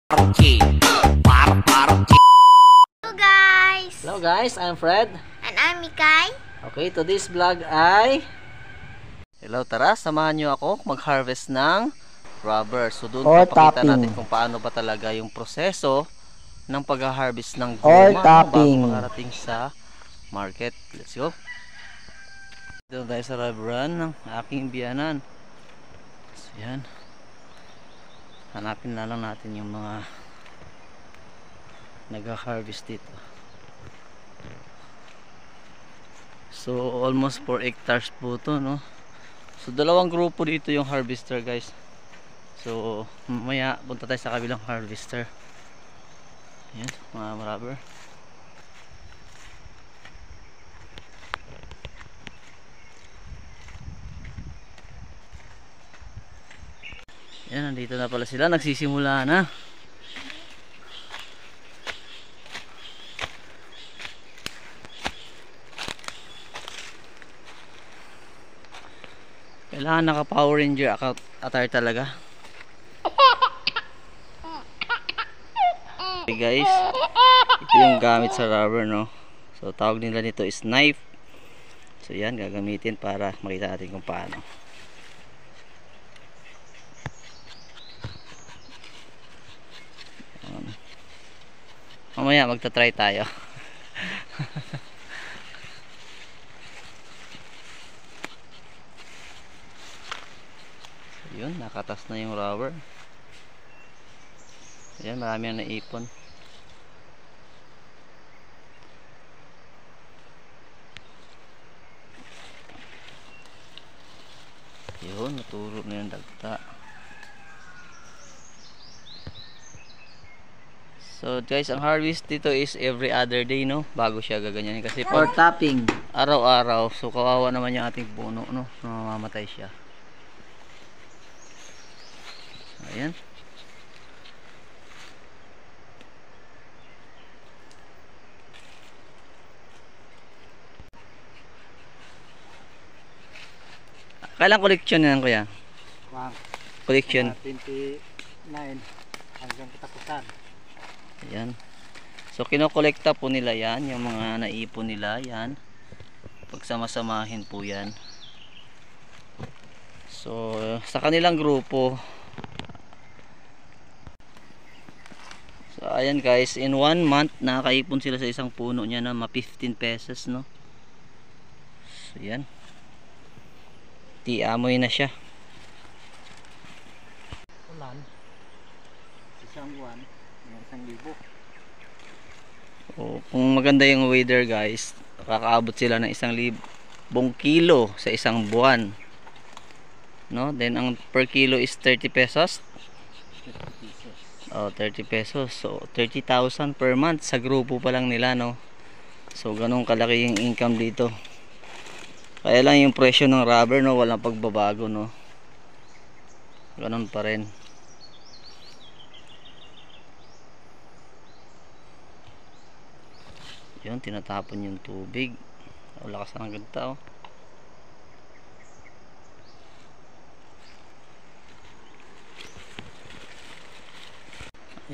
Hello guys! Hello guys, I'm Fred. And I'm Mikay. Okay, today's vlog ay hello, tara, samahan nyo ako mag-harvest ng rubber. So doon papakita natin kung paano ba talaga yung proseso ng pag-harvest ng goma bago makarating sa market. Let's go. Dito tayo sa rubberan ng aking biyanan. So yan, hanapin na lang natin yung mga nag-harvest dito. So almost 4 hectares po to, no? So dalawang grupo dito yung harvester, guys. So mamaya punta tayo sa kabilang harvester. Ayan, mga rubber. Ayan, nandito na pala sila, nagsisimula na. Kailangan naka Power Ranger attire talaga. Okay guys, ito yung gamit sa rubber, no? So tawag nila nito is knife. So yan, gagamitin para makita natin kung paano. Mamaya magta-try tayo. Yun, nakatas na yung rubber. Ayan, marami ang naipon. Yun, naturo na yung dagta. So guys, ang harvest dito is every other day, no? Bago siya gaganyan kasi Or tapping. araw-araw, so kawawa naman yung ating puno, no? Mamamatay siya. Ayan. Kailang collection yan, kuya? Collection. 29 hanggang katapusan. Ayan. So kinokolekta po nila yan, yung mga naipon nila yan. Pagsama-samahin po yan. So sa kanilang grupo. So ayan guys, in 1 month nakakaipon sila sa isang puno niya na 15 pesos, no? So yan. Amoy na siya. Ulan. Isang buwan, 1,000. O, kung maganda yung weather guys, kakaabot sila ng 1,000 kilo sa isang buwan, no? Then ang per kilo is 30 pesos. 30 pesos. So 30,000 per month sa grupo pa lang nila, no? So ganun kalaki yung income dito. Kaya lang yung presyo ng rubber, no, walang pagbabago, no? Ganun pa rin. Yun, tinatapon yung tubig. Lakas ng ganda, oh.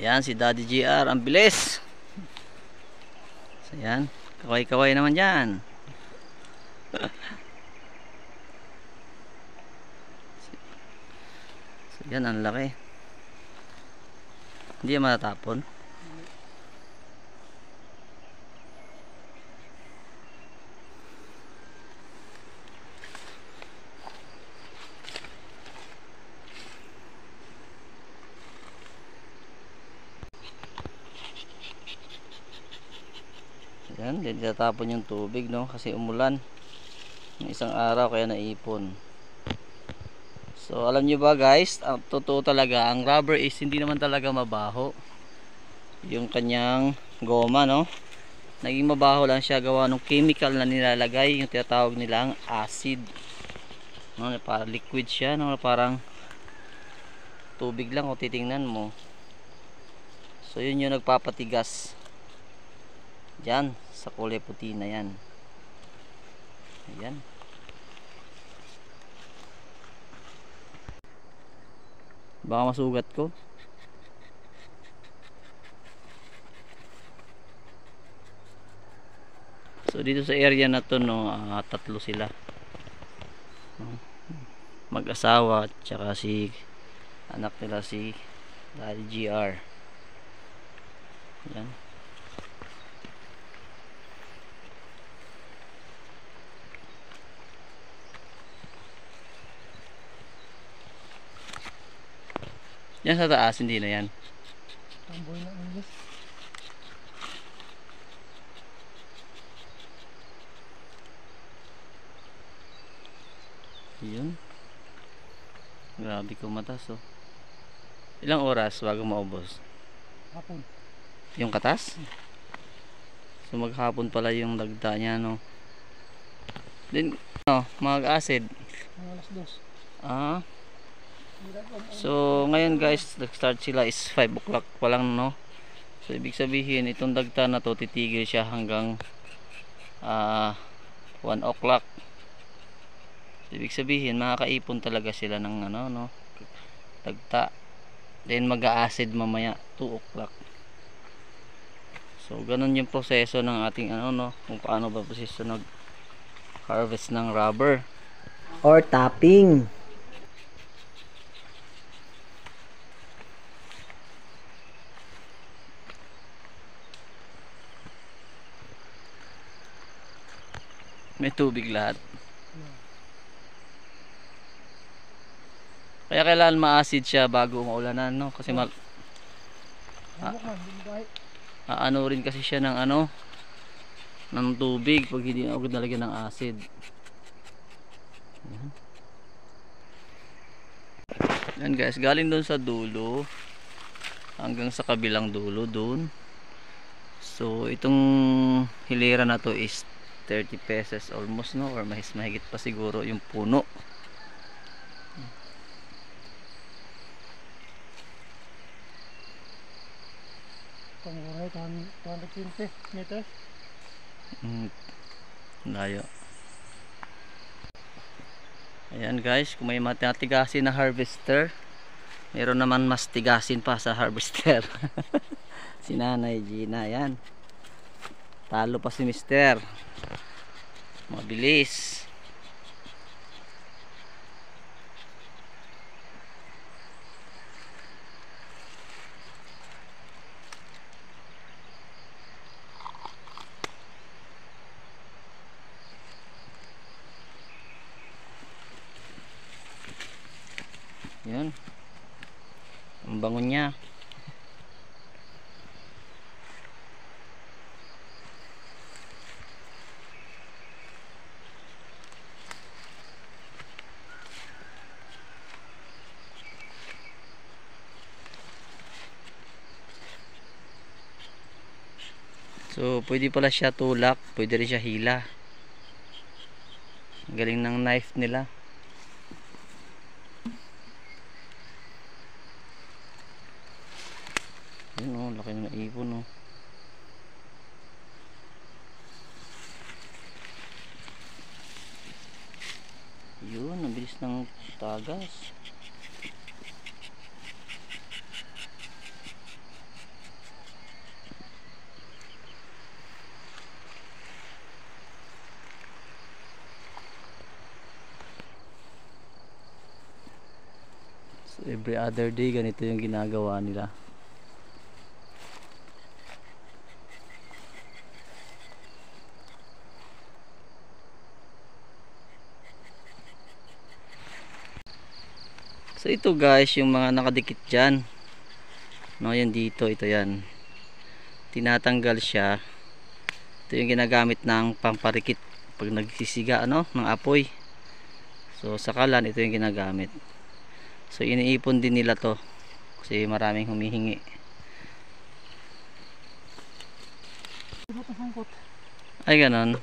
Ayan, si Daddy GR, ang bilis. So, ayan, kaway-kaway naman dyan. So, yan, ang laki. Hindi yan matatapon. Yan, hindi tatapon yung tubig, no? Kasi umulan ng isang araw kaya naipon. So alam nyo ba guys, ang totoo talaga, ang rubber is hindi naman talaga mabaho. Yung kanyang goma, no? Naging mabaho lang siya gawa ng chemical na nilalagay, yung tinatawag nilang acid, no? Parang liquid siya, no? Parang tubig lang kung titingnan mo. So yun yung nagpapatigas dyan sa kulay puti na yan. Ayan. Baka masugat ko. So dito sa area na to no, tatlo sila. Mag-asawa at saka si anak nila si Daddy GR. Yan. Yan sa taas, hindi na yan. Tamboy na English. Yun. Grabe kumatas oh. Ilang oras bago maubos? Hapon. Yung katas? So maghapon pala yung dagda niya no. Then mag-acid. Mga alas 2. Ah. So ngayon guys, nag-start sila is 5 o'clock pa lang no. So ibig sabihin itong dagta na to titigil siya hanggang 1 o'clock. Ibig sabihin makakaipon talaga sila ng ano no, dagta. Then mag-a-acid mamaya 2 o'clock. So ganun yung proseso ng ating ano no, kung paano ba proseso nag-harvest ng rubber Or tapping. may tubig lahat. Kaya kailangan ma-acid siya bago maulanan no, kasi ano rin kasi siya ng ano ng tubig pag hindi ako nalagyan ng acid. Yan guys, galing doon sa dulo hanggang sa kabilang dulo doon. So itong hilera na to is 30 pesos almost no, or mahigit pa siguro yung puno. Panguray 220 meters. Layo. Ayan guys, kung may matitigasin na harvester, meron naman mas tigasin pa sa harvester. Si Nanay Gina, yan. Talo pa si Mister. Mabilis. Yan. Ang bango niya. So, pwede pala siya tulak, pwede rin siya hila. Ang galing ng knife nila. Yun oh, laki ng naipon oh. Yun, ang bilis ng tagas. So every other day ganito yung ginagawa nila. So ito guys, yung mga nakadikit dyan no, yan dito, ito yan, tinatanggal siya. Ito yung ginagamit ng pamparikit pag nagsisiga ano, ng apoy. So sa kalan, ito yung ginagamit. So iniipon din nila to kasi maraming humihingi. Ay ganon.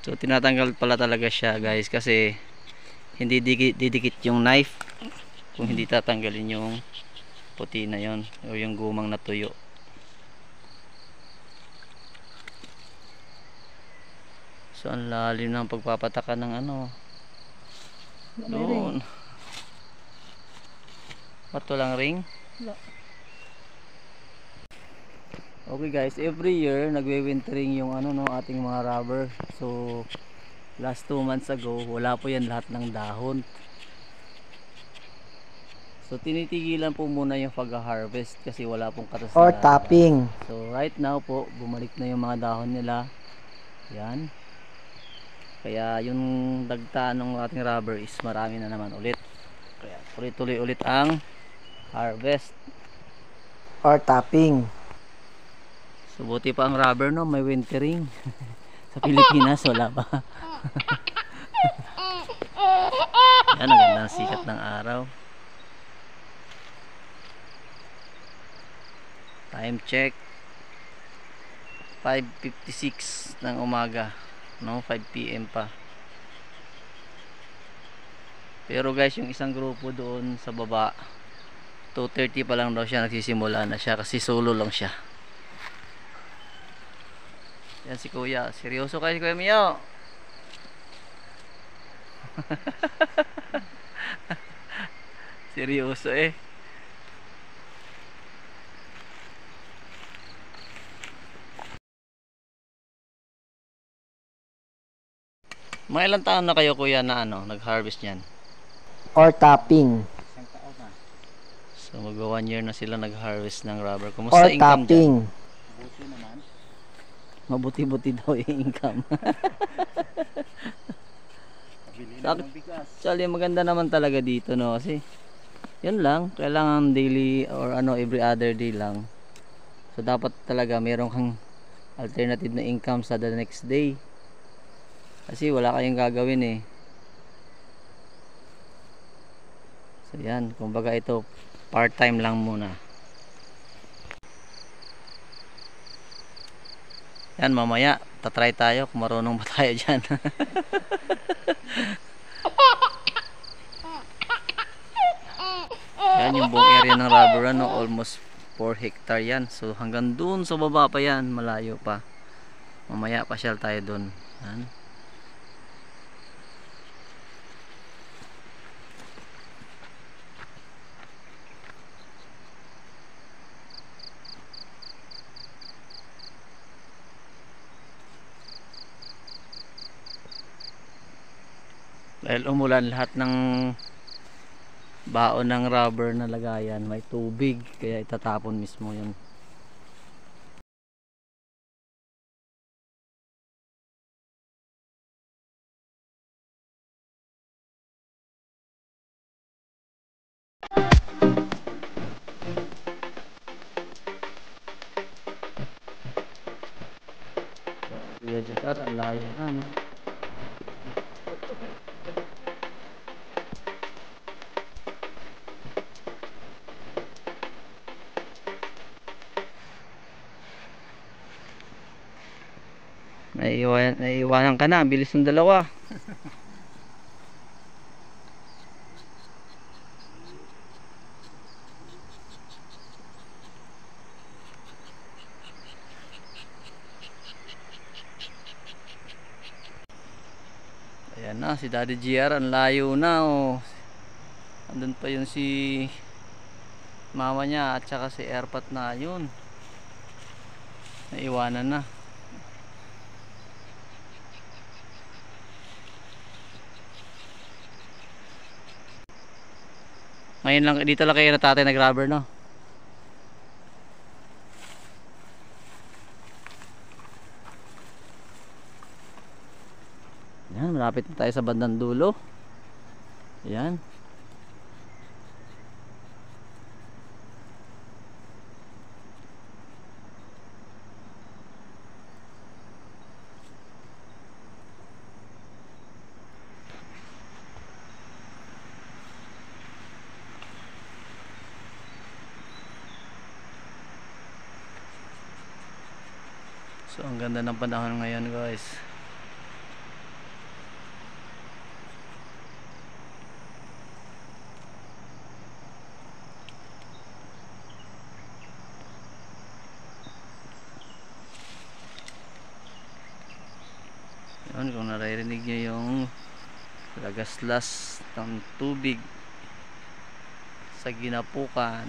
So tinatanggal pala talaga siya guys, kasi hindi didikit yung knife kung hindi tatanggalin yung puti na yon o yung gumang na tuyo. So ang lalim ng pagpapataka ng ano doon. Ba't walang ring? Okay guys, every year nagwe-wintering yung ano no ating mga rubber. So last 2 months ago, wala po yan lahat ng dahon. So tinitigilan po muna yung pag-harvest kasi wala pong katas Or na topping. dahon. So right now po, bumalik na yung mga dahon nila. Yan. Kaya yung dagta ng ating rubber is marami na naman ulit. Kaya tuloy-tuloy ulit ang harvest. Or topping. So buti pa ang rubber no, may wintering. Sa Pilipinas wala pa. Yan, ang gandang sikat ng araw. Time check 5:56 ng umaga, no, 5 PM pa. Pero guys, yung isang grupo doon sa baba 2:30 pa lang daw siya nagsisimula na siya kasi solo lang siya. Yan si Kuya, seryoso kayo si Kuya Mio. Seryoso eh. Mga ilang taon na kayo kuya na ano, nag-harvest niyan? Or topping. So magwa 1 year na sila nag-harvest ng rubber. Or Kumusta income topping. dyan? Buti naman. Mabuti-buti daw yung income. Actually maganda naman talaga dito no kasi yun lang, kailangan daily or ano every other day lang. So dapat talaga meron kang alternative na income sa the next day. Kasi wala kayong gagawin eh. So yan, kumbaga ito part-time lang muna. Yan, mamaya tatry tayo kung marunong ba tayo dyan. Yan yung buong area ng rubber no, almost 4 hectare yan. So hanggang dun sa baba pa yan, malayo pa. Mamaya pasyal tayo dun. Yan. Dahil umulan, lahat ng baon ng rubber na lagayan may tubig, kaya itatapon mismo yun. Kuya Jakar, ang layo na no? Naiiwanan ka na, ang bilis ng dalawa. Ayan na, si Daddy GR, ang layo na oh. Andun pa yun si mama niya at saka si Airpat na yun. Naiwanan na. Ngayon lang, dito lang kayo na tatay nag-rubber no? Yan, malapit na tayo sa bandang dulo. Yan. So ang ganda ng panahon ngayon guys. Yun, kung naririnig nyo yung lagaslas ng tubig sa ginapukan.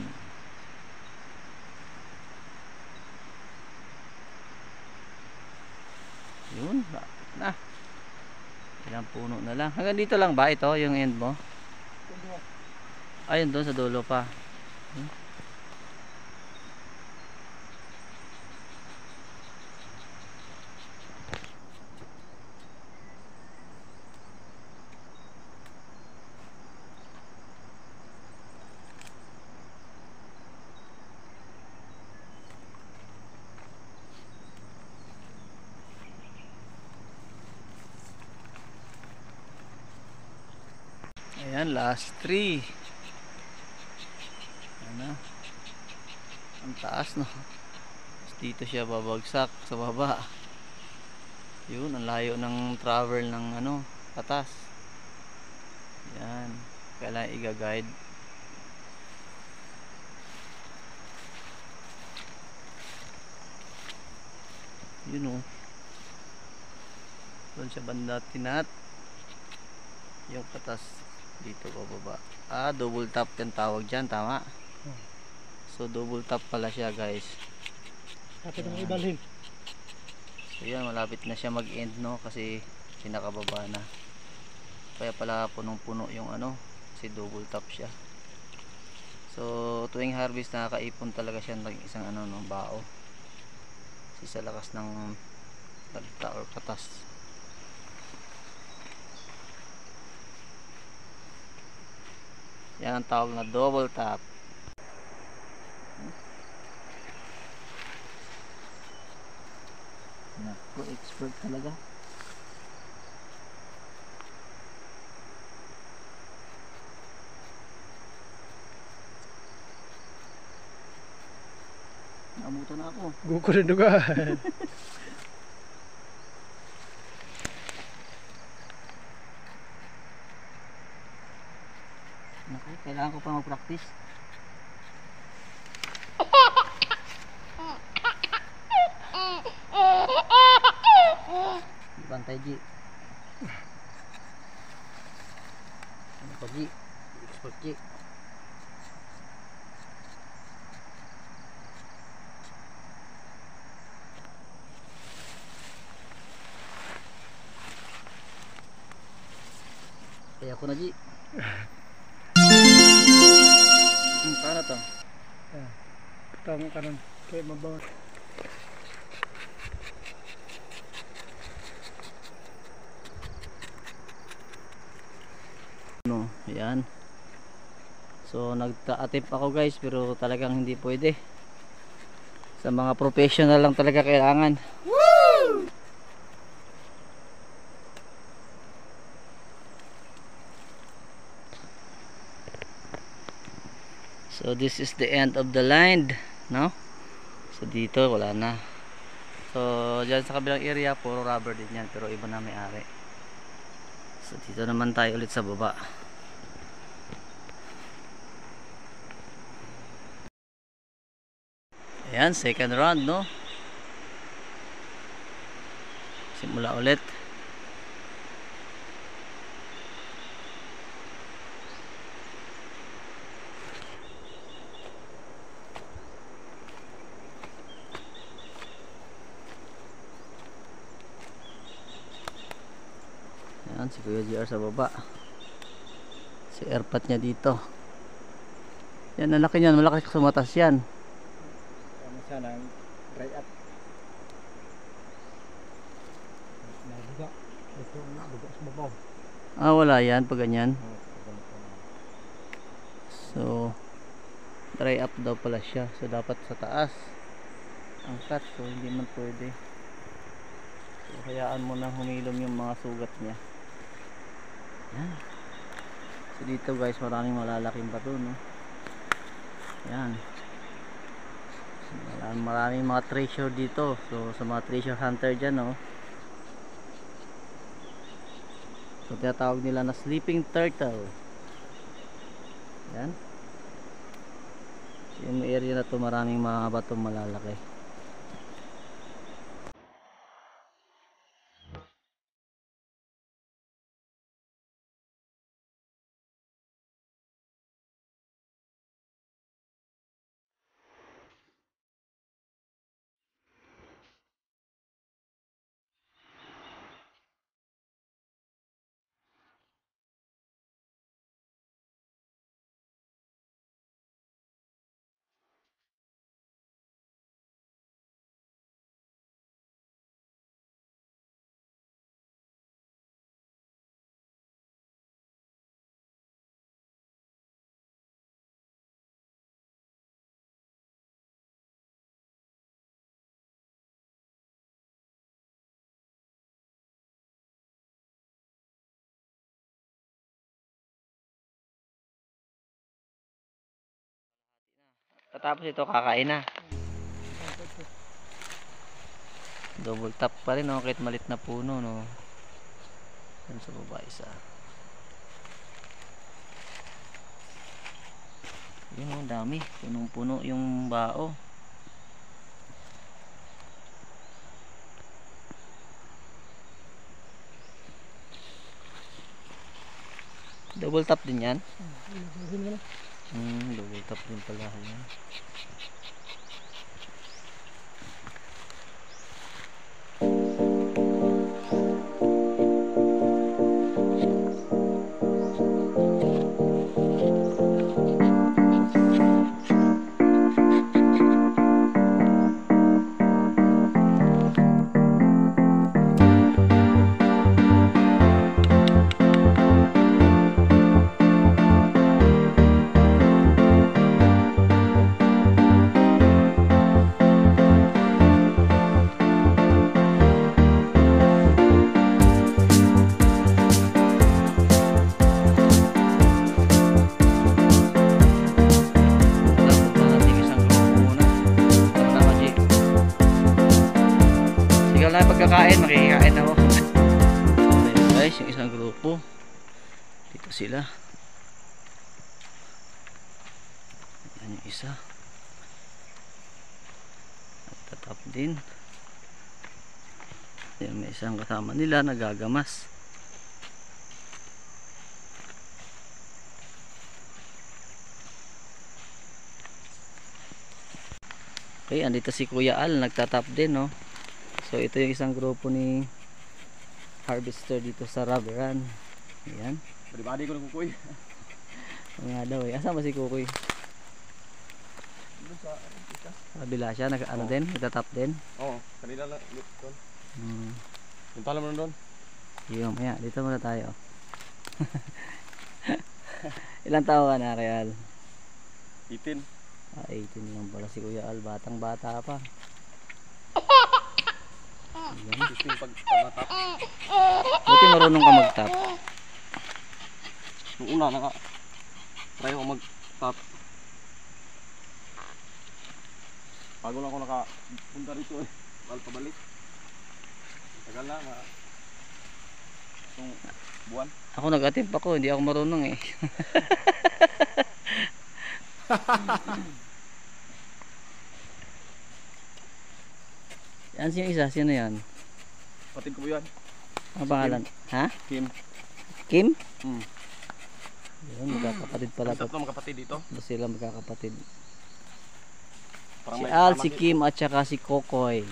Yun, na. Ilang puno na lang. Hanggang dito lang ba ito, yung end mo? Ayun doon sa dulo pa. Ayan, last 3. Ano? Ang taas, no? Dito siya babagsak sa baba. Yun, ang layo ng travel ng ano, patas. Yan. Kailangan i-guide. Yun, oh. Doon sa banda tinat. Yung patas dito bababa. Double tap yung tawag dyan, tama? So double tap pala siya, guys. Kapit mo ibalhin. So yan, malapit na siya mag-end, no, kasi pinakababa na. Kaya pala punong-puno yung ano, kasi double tap siya. So tuwing harvest nakakaipon talaga siya ng isang ano, no, bao. Kasi sa lakas ng tagta or patas. Yan ang tawag na double tap. Naku, expert talaga. Naamutan na ako. Guko rin duga. Naku, kailangan ko pa mag-practice. Bantay, G. Ano pa, G? Expert, G. Kaya ako na, G. Paano to? Tama ka nun. Kaya mabawat. No, ayan. So nagta-attempt ako, guys, pero talagang hindi pwede. Sa mga professional lang talaga kailangan. So this is the end of the line, no? So dito wala na. So dyan sa kabilang area puro rubber din yan, pero iba na may-ari. So dito naman tayo ulit sa baba. Ayan, second round, no? Simula ulit. Ayan, si Kuya GR sa baba. Si airpat niya dito. Yan, ang laki niyan. Malaki sa matas yan. Tama sana ang dry up. Nabuga. Ito na, buga sa babaw. Wala yan pag ganyan. So dry up daw pala siya. So dapat sa taas angkat. So hindi man pwede. So hayaan mo na humilom yung mga sugat niya. Yan. So dito, guys, maraming malalaking bato, no? Yan. Maraming mga treasure dito. So sa mga treasure hunter dyan, no? So tinatawag nila na sleeping turtle. Yan. Yung area na to maraming mga batong malalaki. Tatapos ito, kakain na. Double tap pa rin, no? Kahit malit na puno, no? Yan sa baba isa. Yun, oh, dami. Punong-puno yung bao. Double tap din yan? Double tap din pala yan. Sigaw na pagkakain, makikikain ako. Ayan guys, yung isang grupo. Dito sila. Ayan yung isa. At tatap din. Ayan, may isang kasama nila, nagagamas. Okay, andito si Kuya Al, nagtatap din, no? So ito yung isang grupo ni harvester dito sa rubberan. Ayan. Bali ko ng kukoy. Nga daw eh. Asan ba si Kukoy? Kabila siya, ano din? Nagtatap din? Oo, kanila lang doon. Yung pala mo doon? Yung maya, dito muna tayo. Ilang taon ka na, Real? 18. 18 lang pala si Kuya Al, batang bata pa. Ayan. 16 pag-tap. Buti marunong ka mag-tap. Yung una, try ako mag-tap. Bago lang ako nakapunta rito eh. Bago pabalik. Tagal na, itong buwan. Ako nag-attempt ako, hindi ako marunong eh. Yan sino isa? Sino yan? Patid ko ba yan? Ang pangalan? Ha? Kim. Kim? Hmm. Yun, magkakapatid pala to. Tatlo magkapatid dito. Ba sila magkakapatid? Parang Si may Al, tama si dito. Kim at saka si Kokoy.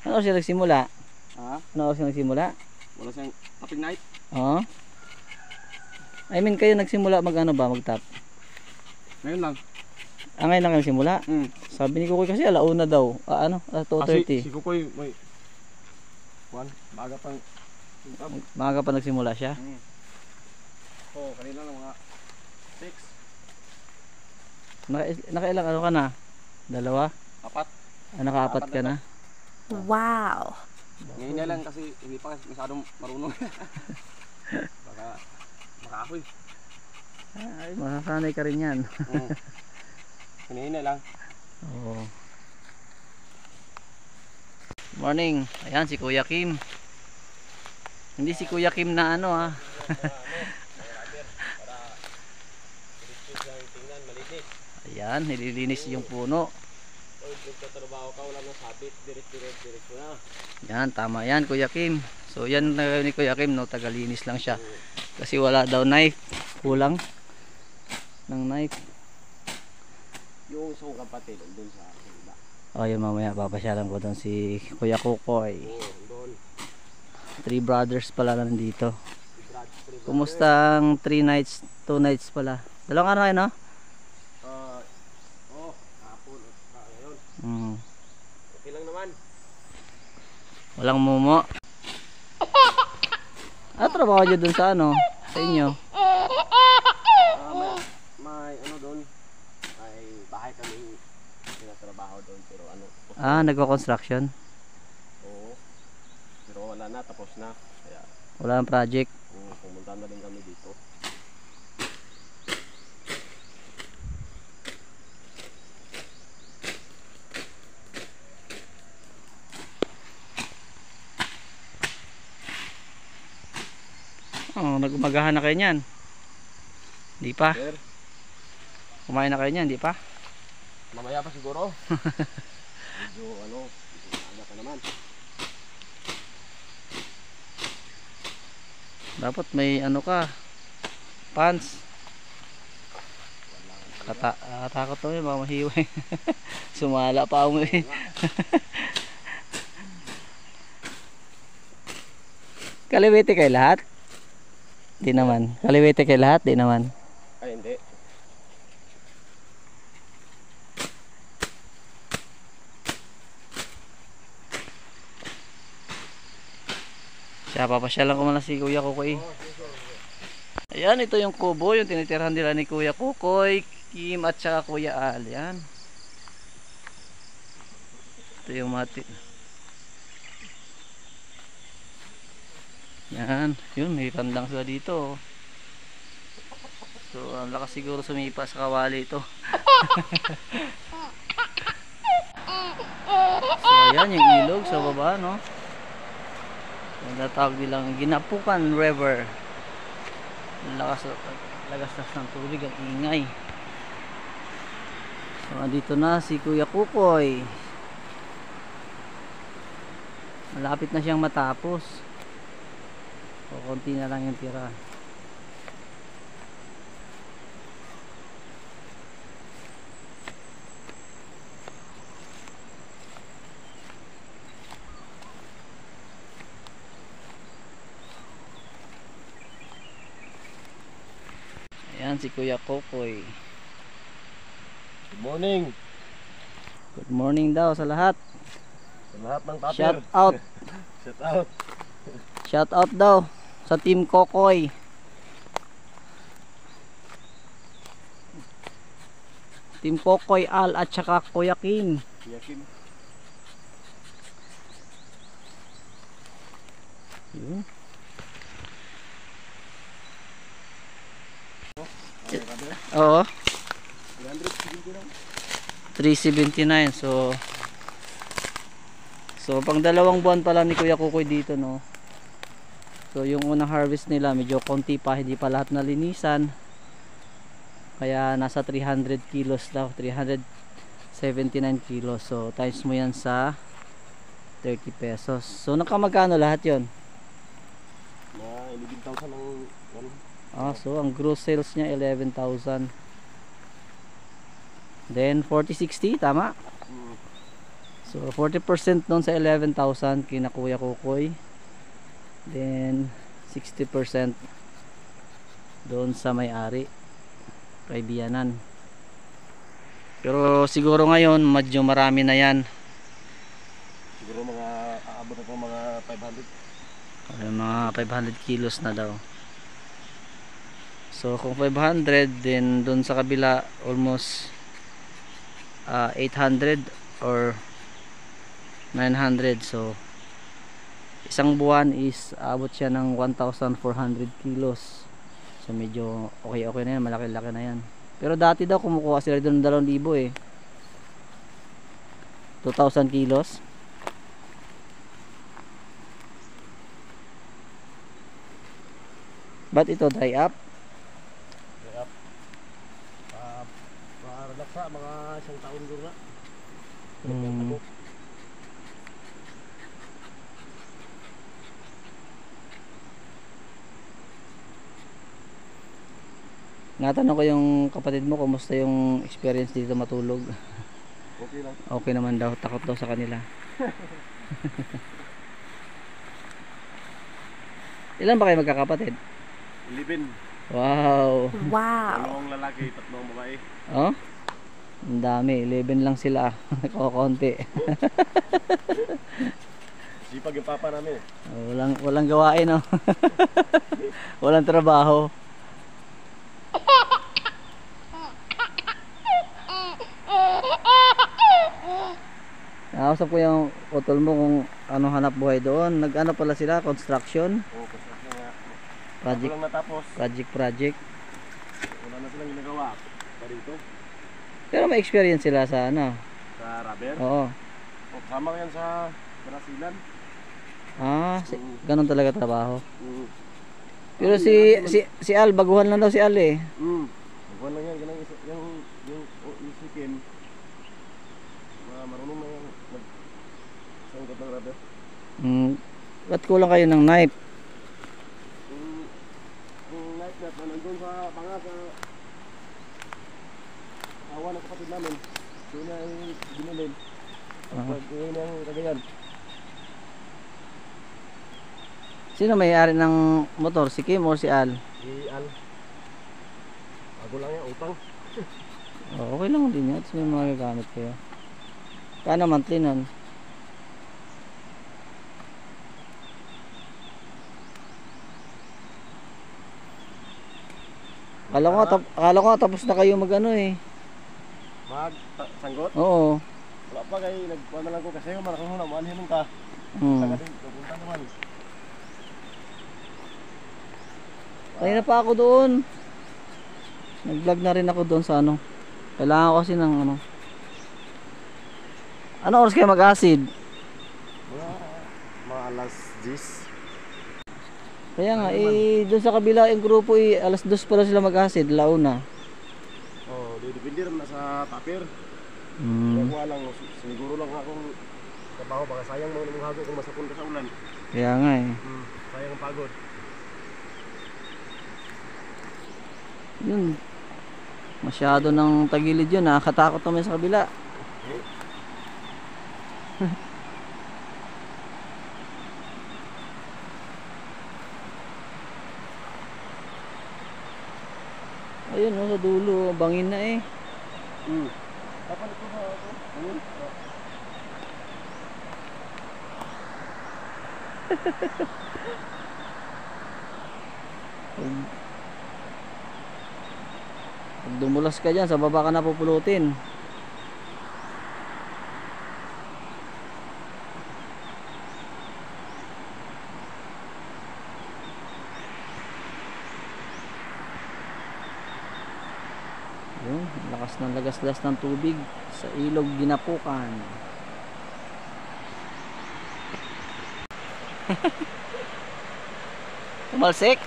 Ano siya nagsimula? Ha? Ano siya nagsimula? Wala siyang tapping night. Oo. I mean kayo nagsimula mag ano ba, mag-tap? Ngayon lang. Ah, ngayon lang kayo nagsimula? Sabi ni Kukoy kasi alauna daw. Ano? 2:30. Si Kukoy may maaga pang Maaga pa nagsimula siya. Oo, kanila lang mga 6, Nakailang ano ka na? Dalawa? 4. Ah, nakaapat ka na? Wow. Ngayon na lang kasi hindi pa masyadong marunong. Baka makahoy. Ay, masasanay ka rin yan. Ngayon na lang. Oo. Morning. Ayan si Kuya Kim. Hindi si Kuya Kim na ano ah. Ayan, nililinis yung puno. Yan, tama yan Kuya Kim. So yan ni Kuya Kim, no, tagalinis lang siya. Kasi wala daw knife. Kulang ng knife. Yung isang kapatid doon sa iba. O yun, mamaya papasyalan ko doon si Kuya Kukoy. Doon. 3 brothers pala nandito. Kumusta ang 3 nights, 2 nights pala? Dalawang araw kayo, no? Hapon at ngayon. Okay lang naman. Walang mumo. Trabaho nyo dun sa ano? Sa inyo? May ano doon. May bahay kami tinatrabaho doon pero ano. Nagko-construction? Oo. Pero wala na, tapos na. Kaya Wala nang project? pumunta na din kami dito. Oh, nagumagahan na kayo niyan. Di pa? Sir, Kumain na kayo niyan, di pa? mamaya pa siguro. Medyo ano, aga pa naman. Dapat may ano ka, pants. Takot to baka mahiway. Sumala pa ako eh. Kaliwete kayo lahat? Di naman. Kaliwete kayo lahat? Di naman. Ay, hindi. Siya, papasyalan ko muna si Kuya Kukoy. Ayan, ito yung kubo, yung tinitirhan nila ni Kuya Kukoy, Kim at saka Kuya Al. Ayan. Ito yung mati. Yan, yun, may kandang sila dito. So, ang lakas siguro sumipa sa kawali ito. So, ayan yung ilog sa baba, no? Yung natawag nilang Ginapukan River. Ang lagas ng tubig, ang ingay. So, andito na si Kuya Kukoy. Malapit na siyang matapos. O, konti na lang yung tira. Ayan si Kuya Kukoy. Good morning. Good morning daw sa lahat. Sa lahat ng tapir. Shout out. Shout out. Shout out daw sa Team Kukoy. Team Kukoy Al at saka Kuya King. Yakin. Yun. Oo. 379. So pang 2 buwan pa lang ni Kuya Kukoy dito, no. So yung unang harvest nila medyo konti pa, hindi pa lahat nalinisan. Kaya nasa 300 kilos daw, 379 kilos. So times mo yan sa 30 pesos. So nakamagkano lahat yon? Na 11,000 ang So ang gross sales niya 11,000. Then 40-60, tama? So 40% doon sa 11,000 kina Kuya Kukoy. Then 60% doon sa may-ari, kay Biyanan. Pero siguro ngayon medyo marami na yan. siguro mga aabot ako mga 500. Mga 500 kilos na daw. So kung 500, then doon sa kabila almost 800 or 900. So isang buwan is abot siya ng 1,400 kilos. So medyo okay na yan, malaki-laki na yan. Pero dati daw kumukuha sila doon ng 2,000 eh. 2,000 kilos. But ito dry up. Para laksa mga isang taon doon na. Natanong ko yung kapatid mo kumusta yung experience dito matulog. Okay lang. Okay naman daw, takot daw sa kanila. Ilan ba kayo magkakapatid? 11. Wow. Wow. Dalawang lalaki, tatlong babae. Oh? Ang dami, 11 lang sila. Konti. Sipag yung papa namin. Walang gawain, no. Walang trabaho. Nakausap ko yung utol mo kung ano hanap buhay doon. Nag-ano pala sila, construction, Oo, kasi nga. project, Walang natapos. project. Wala na silang ginagawa. Pa dito. Pero may experience sila sa ano. Sa rubber. Oo. O, kasama ko yan sa Brasilan. Ganun talaga trabaho. Pero si Al, baguhan lang daw si Al eh. Buwan lang yan, ganang isa, yung isikin. Marunong na yung sangkot ng rubber. Ba't kulang kayo ng knife? Yung knife na nandun sa panga sa awa ng kapatid namin. Doon na yung binilin. Pag yun yung kagayan. Sino may-ari ng motor? Si Kim o si Al? Si Al. Bago lang yan, utang. Okay lang din yan. May mga gagamit kayo. Kano monthly nun? Akala ko nga tapos na kayo mag ano eh. Sanggot? Oo. Wala pa kay nagkuha na lang ko kasi yung malakang huna, maalihin ka. Taga din, pupunta naman. Kanina pa ako doon. Nag-vlog na rin ako doon sa ano. Kailangan ko kasi ng ano. Ano oras kayo mag-acid? Mga alas 10. Kaya nga, doon sa kabila yung grupo alas 2 pala sila mag-acid, launa. Oh, depende rin na sa tapir. Kaya ko lang, siguro lang akong trabaho, baka sayang mga hago kung masapon ka sa ulan. Kaya nga eh. Sayang ang pagod. Yun. Masyado ng tagilid yun, nakakatakot naman sa kabila. Ayun, sa dulo, bangin na eh. Dapat ito sa ako. Ayun. Pag dumulas ka dyan, sa baba ka na pupulutin. Yun, lakas ng lagas-las ng tubig sa ilog Ginapukan. Tumalsik.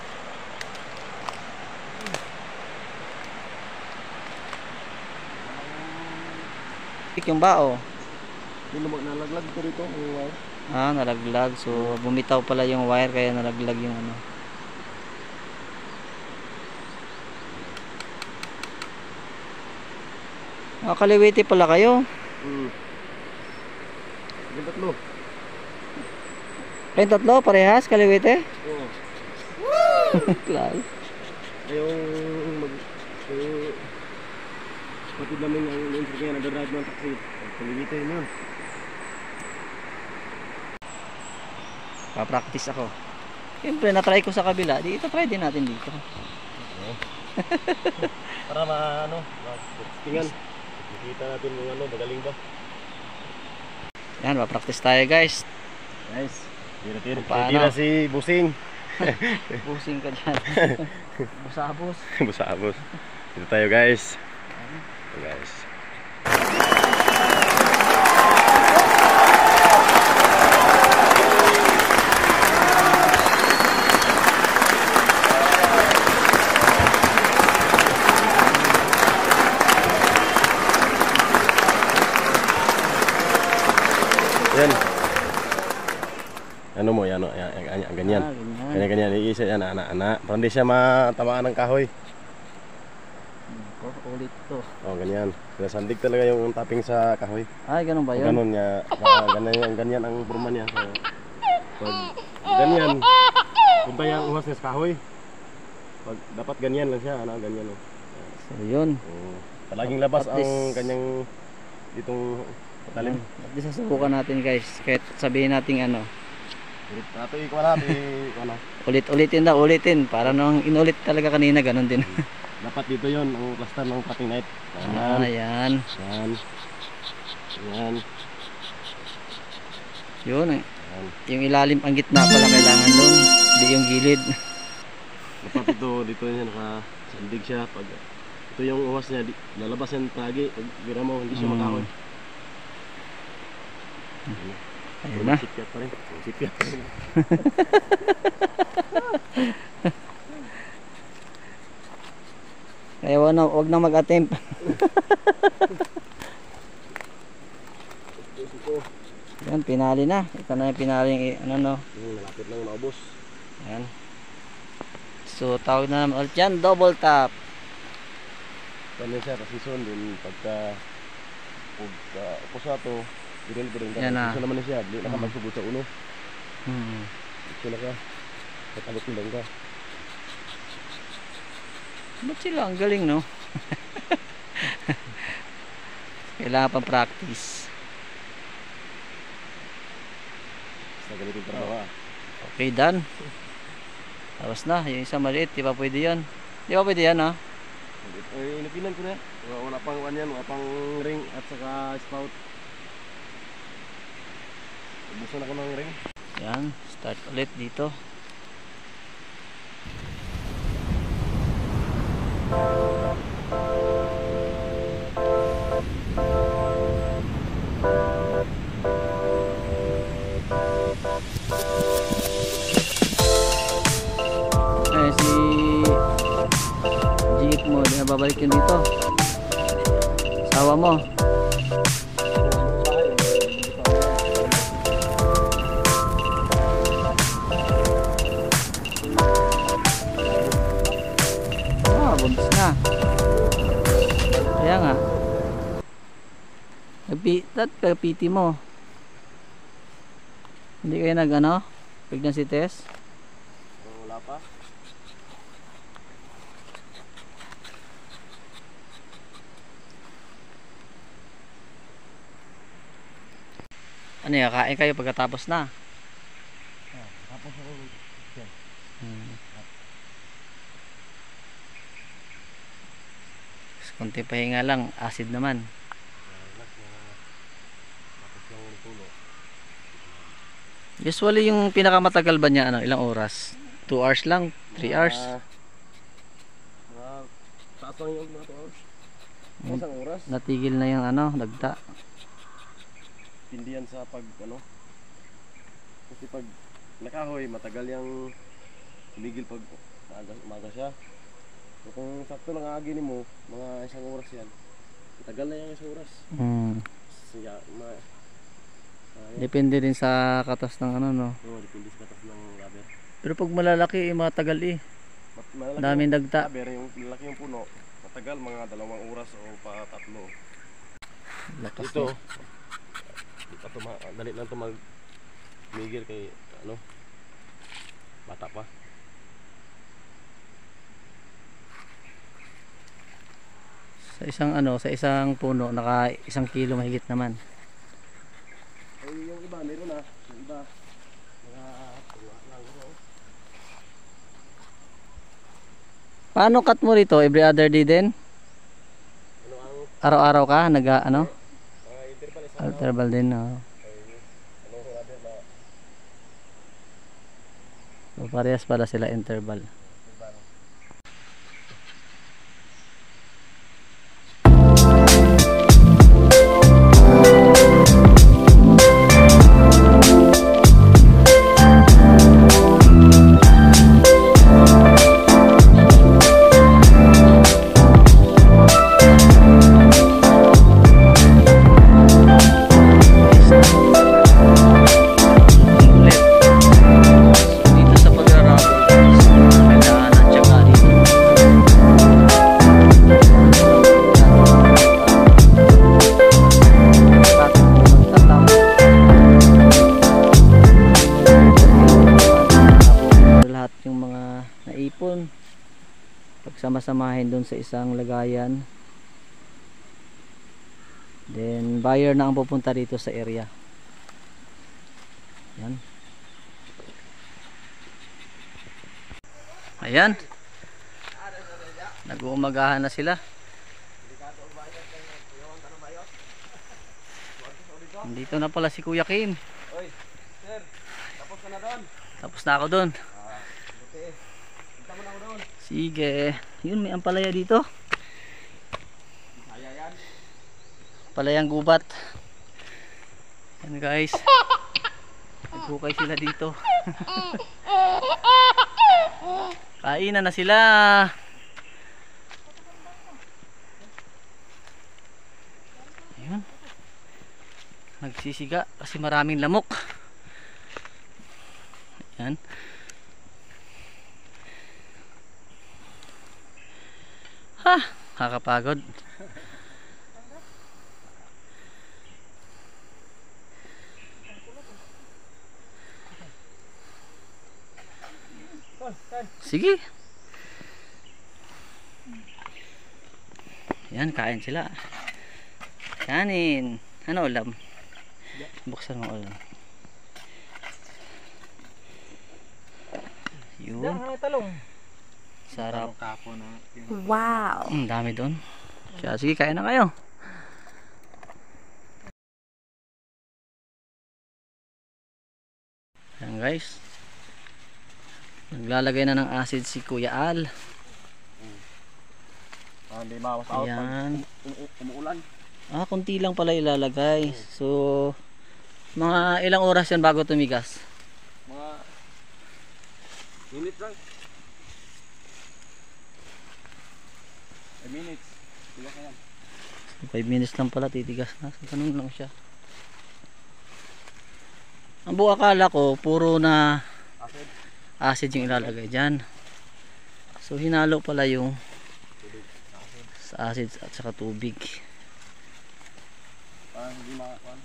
Yung bao. Hindi naman nalaglag ko rito. Nalaglag. So bumitaw pala yung wire kaya nalaglag yung ano. Kaliwiti pala kayo. Yung tatlo. Kayong tatlo, parehas, kaliwiti? Oo. Klaro. Yung kapatid namin ang intro kaya nag-drive ng taxi. Pagkaliwitin yun. Pa-practice ako. Siyempre, na-try ko sa kabila. Di ito, try din natin dito. Para tingnan. Kita natin yung magaling ba. Yan, pa-practice tayo guys. Guys, tira-tira. Paano? Tira si Busing. Pusing ka dyan. Busabos. Busabos. Dito tayo guys. Guys. Yan. Ano mo yan, ganyan. Ganyan. Iisa yan, anak. Para hindi siya matamaan ng kahoy. Ulit to. Oh, ganyan. Sinasandig talaga yung tapping sa kahoy. Ay, ganun ba yun? Ganun niya. Ganyan ang burma niya. So, pag ganyan, punta yung uhas niya sa kahoy. Pag dapat ganyan lang siya, ganyan. So, yun. Palaging labas ang kanyang ditong talim. At least susubukan natin guys. Kahit sabihin natin ano. Ulit-ulitin daw, ulitin. Para nung inulit talaga kanina, ganun din. Dapat dito yon ang cluster ng cutting knife. Ayan. Yan. Yun eh. Yung ilalim, ang gitna pala kailangan doon. Hindi yung gilid. Dapat dito niya nakasandig siya. Pag ito yung uwas niya, lalabas yan lagi. Pag gira mo, hindi siya makahoy. Ayun na. Sipyat pa rin. Sipyat pa rin. Kaya wag na mag-attempt. Yan, pinali na. Ito na yung pinali yung ano no. Malapit lang maubos. Yan. So tawag na naman ulit yan, double tap. Kanya siya kasi son din pagka upos na to, biril Yan na. Gusto naman na siya, di na ka magsugod sa uno. Gusto na ka. Katabot lang ka. Ba't sila? Ang galing no? Kailangan pang practice. Sa ganitong trabaho. Okay, done. Tapos na, yung isa maliit, di ba pwede yan? Di ba pwede yan ha? Eh, inapinan ko na. Wala pang yan, wala pang ring at saka spout. Ubusan ako ng ring. Yan, start ulit dito. Eh, si jeep mo, di na babalik yun dito. Asawa mo. Buntis na. Kaya nga. Pagpiti mo. Hindi kayo nag ano? Pregnancy test? Wala pa. Ano yan? Kain kayo pagkatapos na? Tapos ako. Kunti pahinga lang, acid naman. Usually yung pinakamatagal ba niya ano, ilang oras? 2 hours lang? 3 hours? Taas lang yung mga 2 hours. Isang oras. Natigil na yung ano, dagta. Hindi yan sa pag ano. Kasi pag nakahoy, matagal yung tumigil pag umaga siya. So kung sakto lang aaginin mo, mga isang oras yan. Matagal na yung isang oras. Siya, Depende din sa katas ng ano no. depende sa katas ng rubber. Pero pag malalaki, matagal eh. Malaki Daming dagta. rubber, yung malaki yung puno, matagal mga 2 oras o pa 3. Lakas Ito, na. dali lang ito mag-migil kay ano, bata pa. Sa isang ano, sa isang puno, naka 1 kilo mahigit naman. Ay, yung iba, meron na. Yung iba, mga tuwa lang. Paano cut mo rito? Every other day din? Ano ang Araw-araw ka? Ano? interval isa? Interval din. Oh. Ano rubber na? So, parehas pala sila interval. Pagsama-samahin doon sa isang lagayan, then buyer na ang pupunta dito sa area. Yan. Ayan, nag-uumagahan na sila. Dito na pala si Kuya Kim. Oy, sir, tapos ka na doon? Tapos na ako doon. Okay. Punta mo na ako doon. Sige. Yun, may ampalaya dito. Kaya yan. Palayang gubat. Yan guys. Naghukay sila dito. Kainan na sila. nagsisiga kasi maraming lamok. Yan. Ha, nakakapagod. Sige. Yan, kain sila. Kanin. Ano ulam? Buksan mo ulam. Yun. talong. Sarap. Wow. Dami doon. Kaya sige, kain na kayo. Yan guys. Naglalagay na ng acid si Kuya Al. Hindi mawas out pag Ayan. umuulan. Kunti lang pala ilalagay. So, mga ilang oras yan bago tumigas? Mga minutes lang. 5 minutes. Tigas na yan. 5 minutes lang pala titigas na. So, ganun lang siya. Ang buong akala ko, puro na Acid. acid yung ilalagay dyan. So, hinalo pala yung sa acid at saka tubig. Parang hindi makakuan.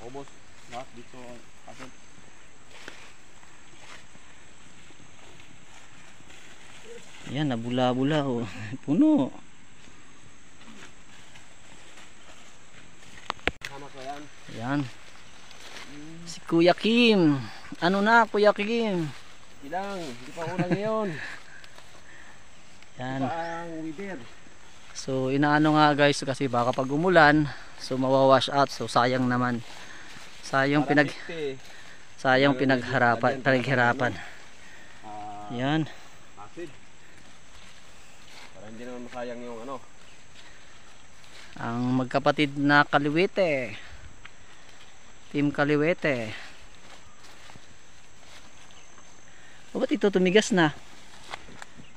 Ubos. Lahat dito acid. Ayan, nabula-bula oh. Puno. Tama ko yan. Ayan. Si Kuya Kim. Ano na, Kuya Kim? Ilang. Hindi pa ulan ngayon. Yan. Pa ang weather. So, inaano nga guys kasi baka pag umulan, so mawawash out. So, sayang naman. Sayang pinaghirapan. Yan. Acid. Para hindi naman masayang yung ano. Ang magkapatid na Kaliwete. Team Kaliwete. O ba't ito tumigas na?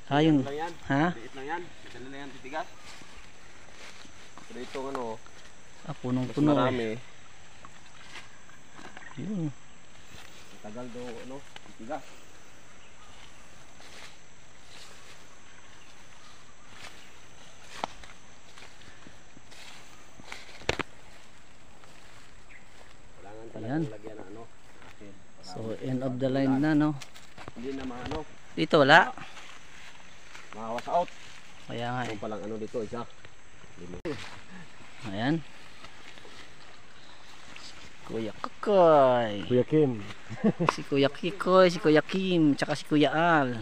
Ayun. Lang yan. Ha? Liit lang yan. Madali na yan titigas. Pero itong ano, mas Punong-puno eh. marami. Yun. Tagal daw ano, titigas. Kailangan Ayan. talagang lagyan ng ano. Acid. So, end of the line na, no? Hindi na maano, Dito wala. mahawas out. Kaya nga eh. Yung palang ano dito, isa. Ayan. Kuya Kukoy. Kuya Kim. Si Kuya Kikoy, si Kuya Kim, tsaka si Kuya Al.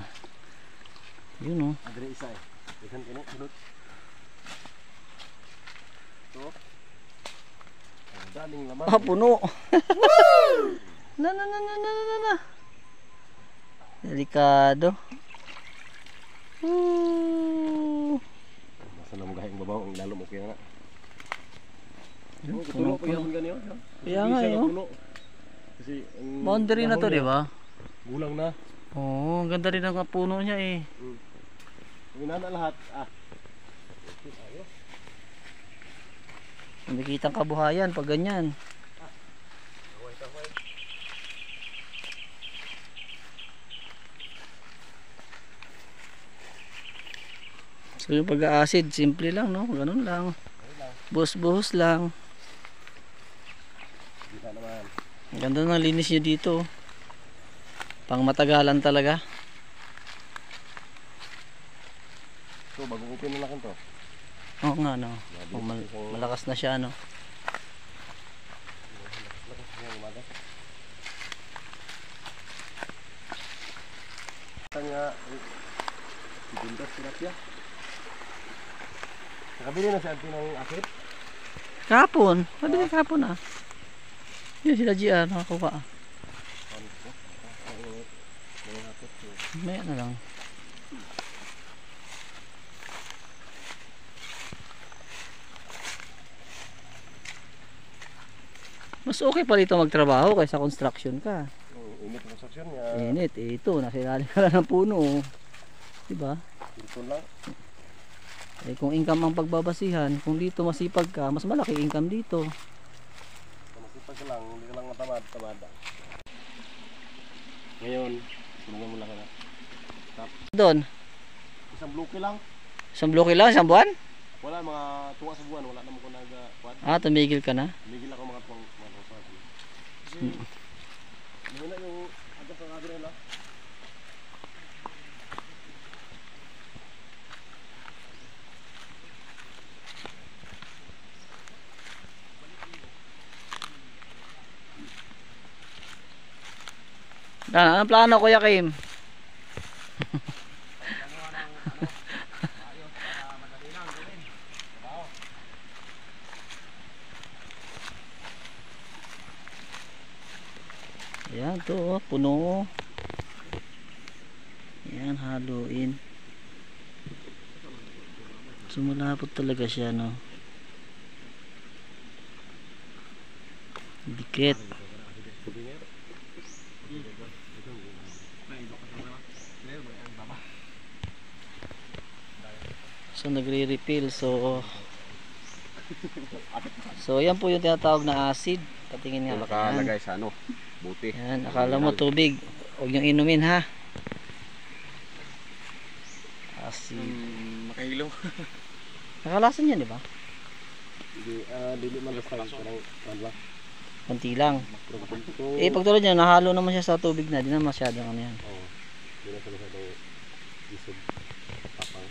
Yun oh. Adre isa eh. Ikan kini, sunod. Ito. Ang daming laman. Puno. Na. Delikado. Masa na magahing babaw, ang lalo mo kaya nga. Yun, Puno ko puno. yung ganyan. Kaya nga eh, oh. Kasi ang Boundary na to, dahon di ba? Gulang na. Oo, ang ganda rin ang puno niya eh. Ginana lahat. Nakikita ang kabuhayan pag ganyan. So yung pag-acid, simple lang no, ganun lang. Buhos-buhos lang. Kita naman. Ang ganda ng linis nyo dito. Pang matagalan talaga. So, bagong upin na lang to. Oo nga no. Malakas na siya no. Lakas niya umaga. Tanya, si Bindas tilapia. Nakabili na si Auntie ng akit. Kapon. Mabili kapon ah. Yun sila GR nakakuha ah. May ano lang. Mas okay pa dito magtrabaho kaysa construction ka. Init ng construction niya. Init, eh, ito, nasa ilalim ka lang ng puno. Oh. Diba? Ito lang. Eh, kung income ang pagbabasihan, kung dito masipag ka, mas malaki income dito. ka lang, hindi ka lang matamad. Ngayon, tulungan mo lang ka na. Doon. Isang bloke lang. Isang bloke lang, isang buwan? Wala, mga tuwa sa buwan. Wala naman ko nag-quad. Ah, tumigil ka na? Tumigil ako mga tuwang sa akin. Kasi, mahina yung agad sa kagre lang. Anong plano, Kuya Kim? Ayan to, oh, puno. Ayan, haluin. So malapot talaga siya, no? Dikit. So nagre-refill. So yan po yung tinatawag na acid. Patingin nga. Nakalagay sa ano, buti. Yan, akala mo tubig. Huwag niyong inumin, ha. Acid. Makahilo. Nakalasan yan, di ba? Dili man basta parang wala. Konti lang. Eh, pag tulad niya, nahalo naman siya sa tubig na. Di na masyadong ano yan. Oo. Di na siya masyadong isog. Tapang.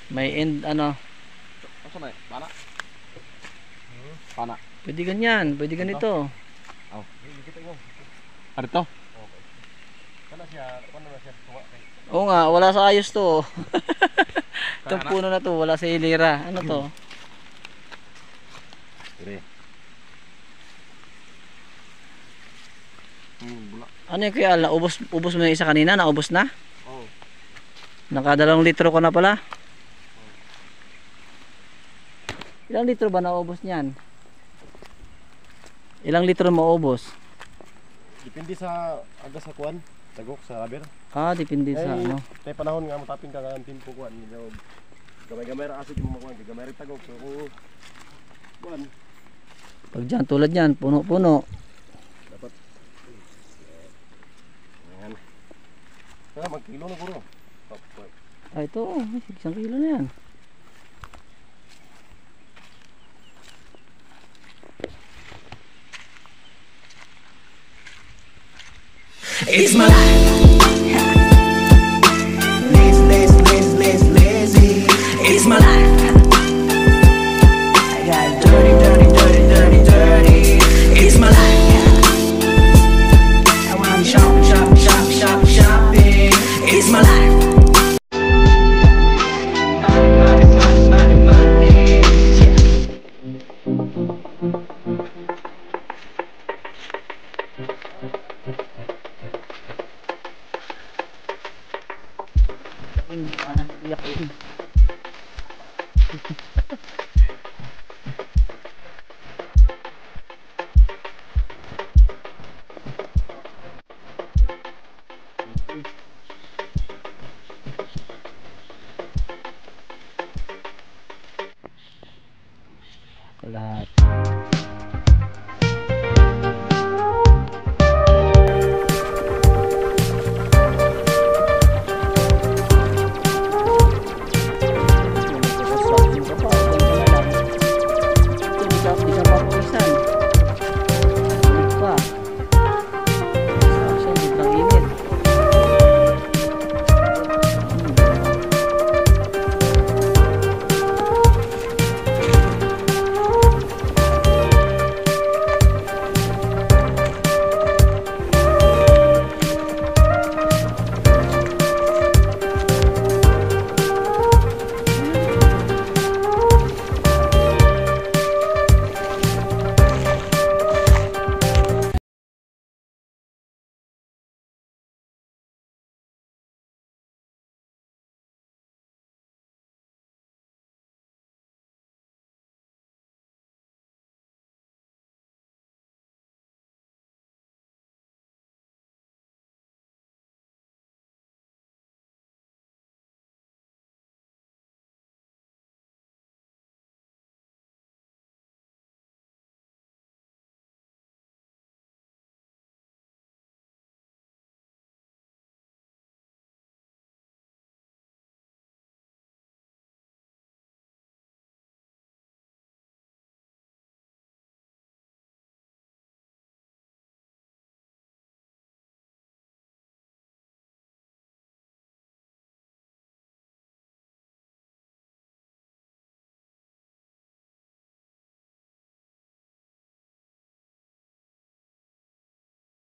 May end, ano. Asa na? Pana? Pana. Pwede ganyan. Pwede ganito. Oh. Kita mo. Ano to? Okay. Kana siya, paano na siya tuwa kay. Oo nga, wala sa ayos to. Itong puno na to, wala sa hilira. Ano to? Dire. Bula. Ano yung kuya Al? Ubos mo yung isa kanina? Naubos na? Oo. Naka 2 litro ko na pala. Ilang litro ba naubos niyan? Ilang litro maubos? Depende sa aga sa kuan, tagok sa rubber. Ah, depende sa ano. Tay panahon nga mo taping ka nga timpo kuan, medyo gamay-gamay ra asid mo kuan, gamay ra tagok. So kuan Pag dyan, tulad yan, puno-puno. dapat ayan. Kaya magkilo na puro. Ah, ito, 1 kilo na yan. It's my life. Lazy. It's my life. I got dirty. It's my life. I wanna shopping. It's my life. Lahat.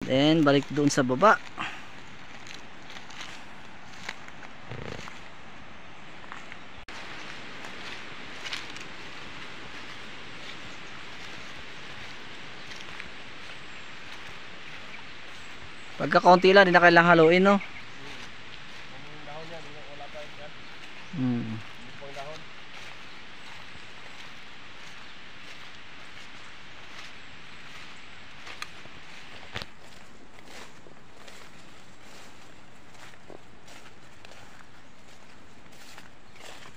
Then balik doon sa baba. Pagka kaunti lang, hindi na kailangang haluin, no? Hmm.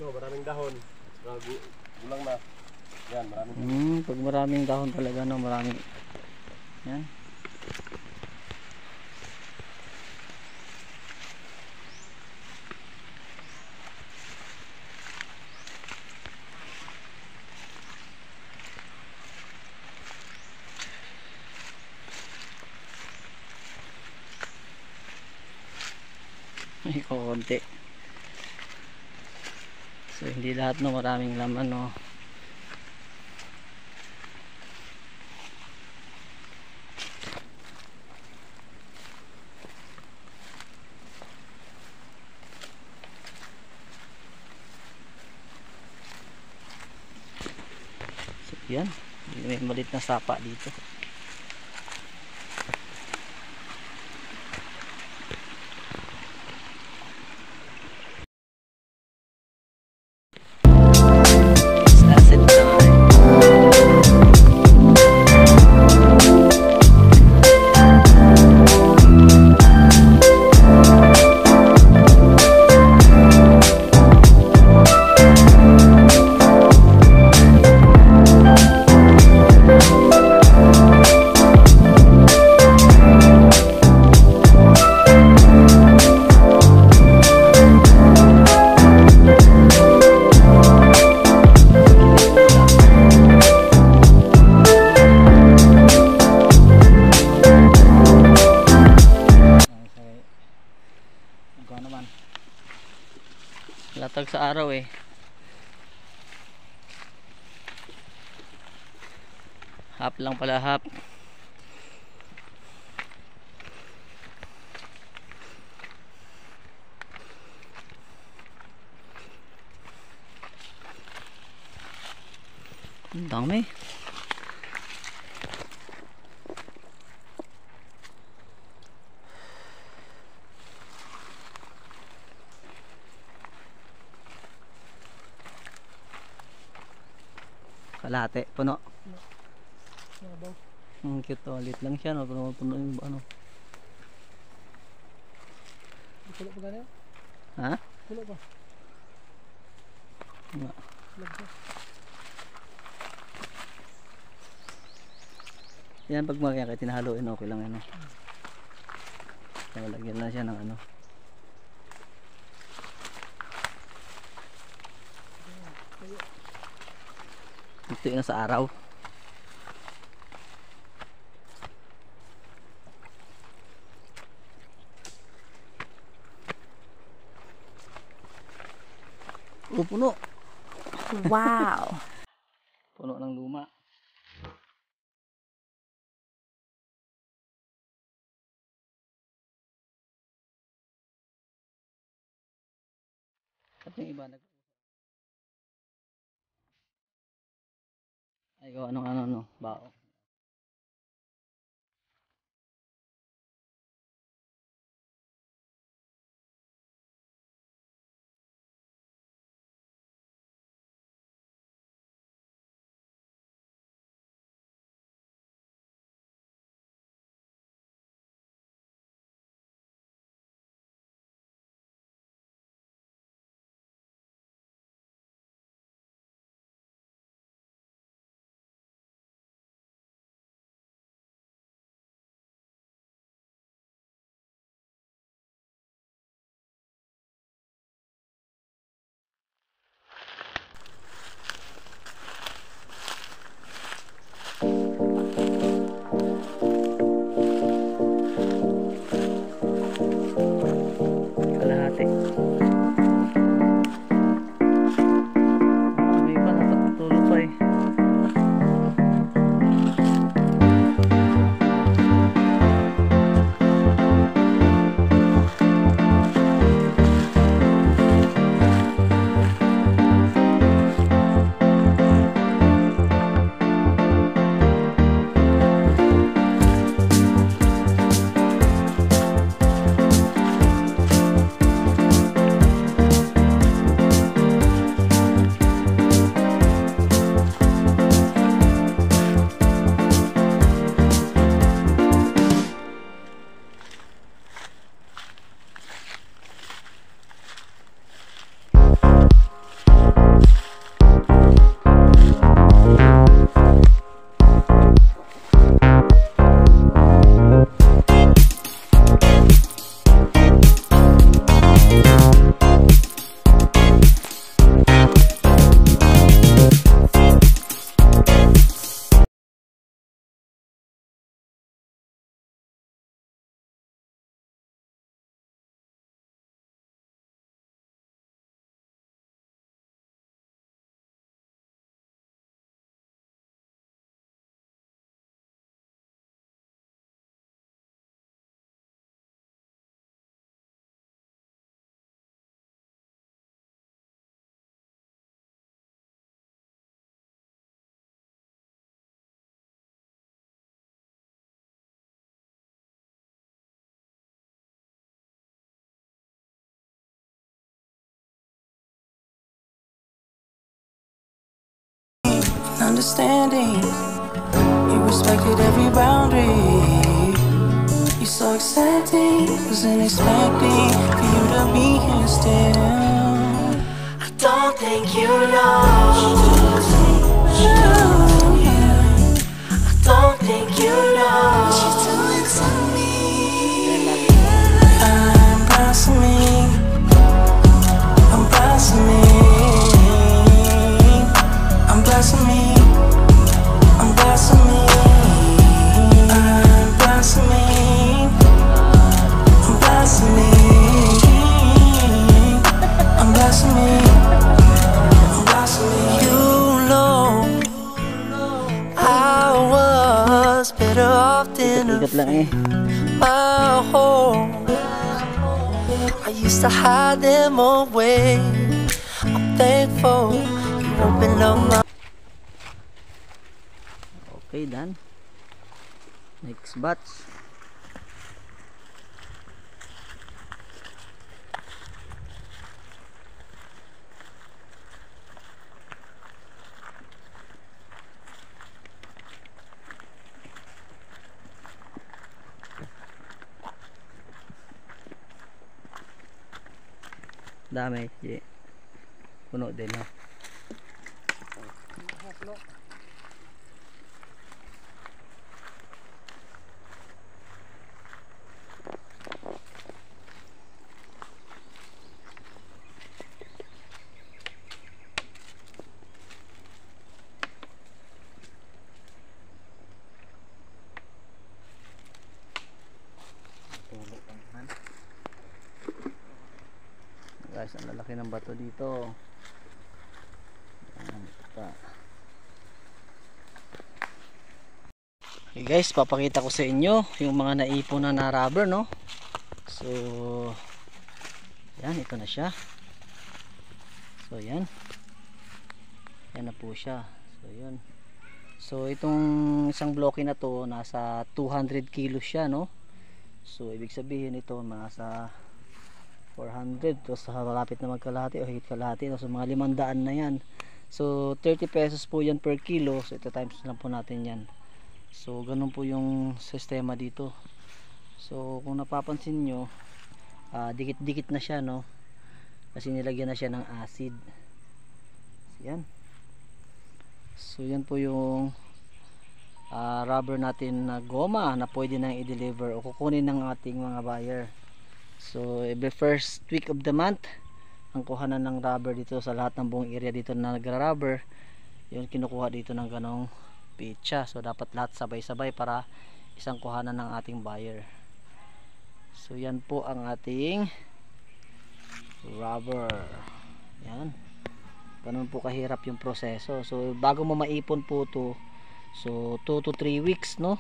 Ito, maraming dahon. Gulang na. Yan, maraming dahon. Pag maraming dahon talaga, no? Maraming. Yan. May kukunti. So hindi lahat, no, maraming laman, no. So yan, may malit na sapa dito. That's it time. Naman latag sa araw eh. Hap lang pala, hap. Ang dami. Kalahati, puno. Cute to, lit lang siya, no? Puno yung ano. Pulo pa ganyan? Ha? Pulo pa. Nga. Yan, pag mga tinahaluin, okay lang yan, no? Kaya lagyan lang siya ng ano. Ito yun sa araw. Oh, puno. Wow. Puno ng luma. At yung iba ay gawa ng ano, no, bao. understanding. You respected every boundary. You're so exciting, wasn't expecting for you to be here still. I don't think you know. I don't think you know what you're doing to me. I'm blossoming. I'm blossoming. I'm blossoming. I'm blossoming. I'm blossoming. I'm blossoming. I'm blossoming. I'm blossoming. You know I was better off than a Ikat lang eh. my home. I used to hide them away. I'm thankful you opened up my. Okay, done. Next batch. Dami, puno din ha. Guys, ang lalaki ng bato dito. Ayan, pa. Okay guys, papakita ko sa inyo yung mga naipon na rubber, no? So yan, ito na siya. So yan, yan na po siya. So yun, so itong isang bloke na to nasa 200 kilos siya, no? So ibig sabihin ito nasa 400, so sa malapit na magkalahati o higit kalahati, no? So mga 500 na yan. So 30 pesos po yan per kilo. So ito times lang po natin yan. So ganun po yung sistema dito. So kung napapansin nyo, dikit-dikit na siya, no? Kasi nilagyan na siya ng acid. So yan. So yan po yung rubber natin na goma na pwede nang i-deliver o kukunin ng ating mga buyer. So every first week of the month ang kuhanan ng rubber dito sa lahat ng buong area dito na nagra-rubber, yun kinukuha dito ng ganong pitsa. So dapat lahat sabay-sabay para isang kuhanan ng ating buyer. So yan po ang ating rubber. Yan, ganun po kahirap yung proseso. So bago mo maipon po to, so 2 to 3 weeks, no?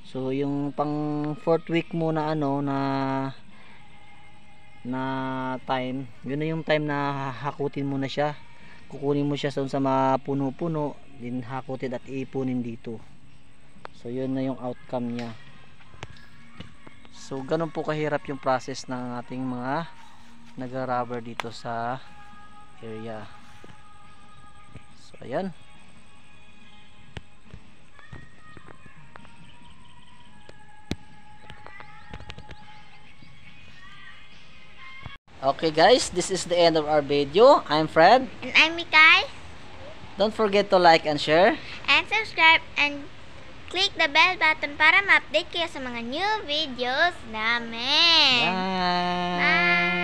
So yung pang 4th week mo na ano na time, yun na yung time na hakutin mo na siya, kukunin mo siya sa mga puno-puno, din hakutin at ipunin dito. So yun na yung outcome niya. So ganun po kahirap yung process ng ating mga nagra-rubber dito sa area. So ayan. Okay guys, this is the end of our video. I'm Fred. And I'm Mikay. Don't forget to like and share. And subscribe and click the bell button para ma-update kayo sa mga new videos namin. Bye! Bye!